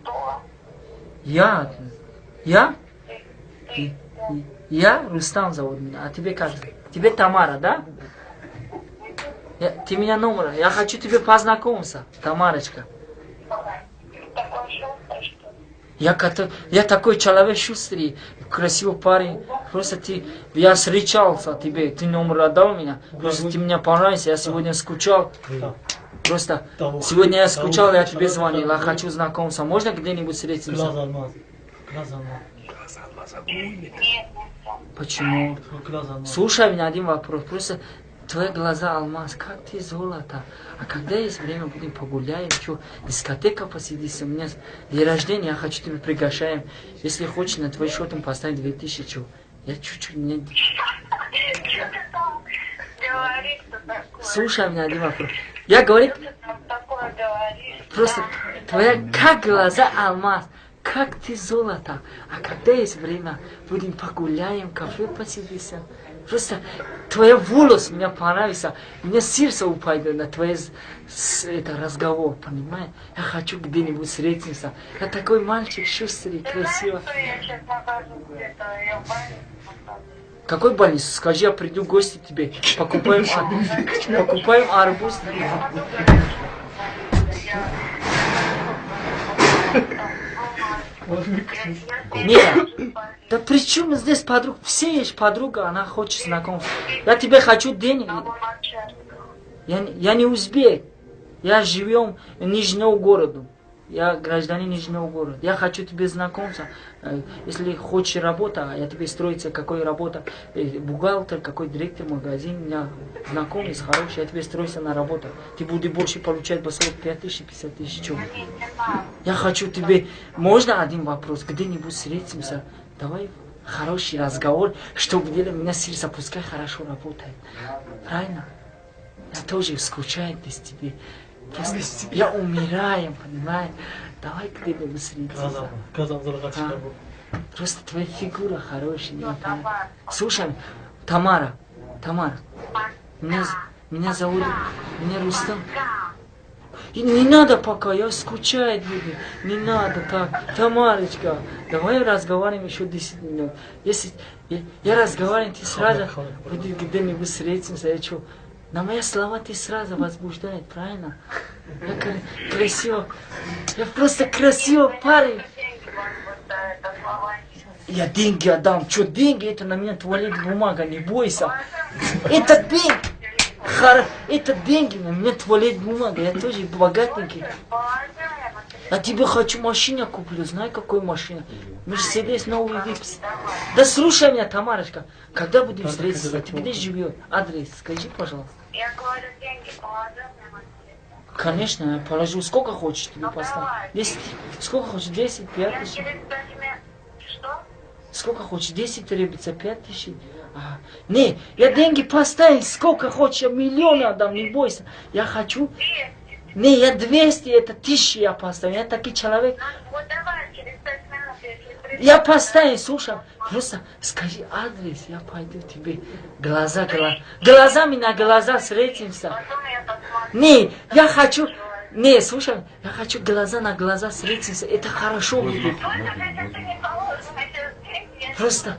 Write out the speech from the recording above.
Кто? Я? Я? Ты. Я? Рустам зовут меня. А тебе как? Тебе Тамара, да? Ты меня номер. Я хочу тебе познакомиться, Тамарочка. Такой шустрый, что ли? Я такой человек шустрый, красивый парень. Просто я встречался тебе, ты номер отдал меня. Просто ты мне понравился, я сегодня скучал. Просто сегодня я скучал, я тебе звонил, я хочу знакомиться. Можно где-нибудь встретиться? Нет. Почему? Слушай меня один вопрос. Просто твои глаза алмаз, как ты золото. А когда есть время, будем погуляем, что, дискотека посидится. У меня день рождения, я хочу тебя приглашаем. Если хочешь, на твой счет поставить 2000, что. Я чуть-чуть не... Что ты там говоришь-то такое? Слушай меня один вопрос. Я говорю, Что ты там такое говоришь? просто твоя как глаза алмаз. Как ты золото. А когда есть время, будем погуляем, кафе посидимся. Просто твои волосы мне понравился. Мне сердце упадет на твой разговор, понимаешь? Я хочу где-нибудь встретиться. Я такой мальчик, шустрый, красивый. Знаешь, что я сейчас покажу где-то? Я в больнице покажу. Какой больницу? Скажи, я приду в гости к тебе. Покупаем арбуз. Нет, да при чем здесь подруга? Все есть подруга, она хочет знакомиться. Я тебе хочу денег. Я не узбек. Я живем в Нижнем городе. Я гражданин Нижнего города. Я хочу тебе знакомиться. Если хочешь работа, я тебе строится, какой работа. Бухгалтер, какой директор магазин. У меня знакомый, хороший, я тебе стройся на работу. Ты будешь больше получать по 45 тысяч, 50 тысяч. Я хочу тебе... Можно один вопрос? Где-нибудь встретимся? Давай хороший разговор, чтобы у меня сердце пускай хорошо работает. Правильно? Я тоже скучаю без тебя. Я умираю, понимаешь? Давай где-нибудь встретимся. Просто твоя фигура хорошая. Слушай, Тамара. Меня зовут Рустам. И не надо пока, я скучаю, люди. Не надо так. Тамарочка, давай разговариваем еще 10 минут. Если я разговариваю, ты сразу где-нибудь встретимся, я что? На мои слова ты сразу возбуждает, правильно? Я красиво. Я просто красивый парень. Я деньги отдам. Что деньги? Это на меня туалет бумага, не бойся. Это деньги. Это деньги, на меня туалет бумага. Я тоже богатенький. Я тебе хочу машину куплю. Знаешь, какую машину? Мерседес новый Випс. Да слушай меня, Тамарочка. Когда будем встретиться? Ты где живешь? Адрес скажи, пожалуйста. Я говорю, деньги положил мне. Конечно, я положу. Сколько хочешь тебе поставить? 10. Сколько хочешь? 10, 5 тысяч. Что? Сколько хочешь? 10 требуется, 5 тысяч. Не, я деньги поставить, сколько хочешь, я миллион отдам, не бойся. Я хочу... 200. Не, я 200, это 1000 я поставлю. Я такой человек. Вот давай, через 5 минут, если придешь. Я поставлю, слушай. Просто скажи адрес, я пойду тебе. Глазами на глаза встретимся. Потом я посмотрю. Не, я хочу... Не, слушай, я хочу глаза на глаза встретиться. Это хорошо будет. Только если ты не положишь, эти деньги, я Просто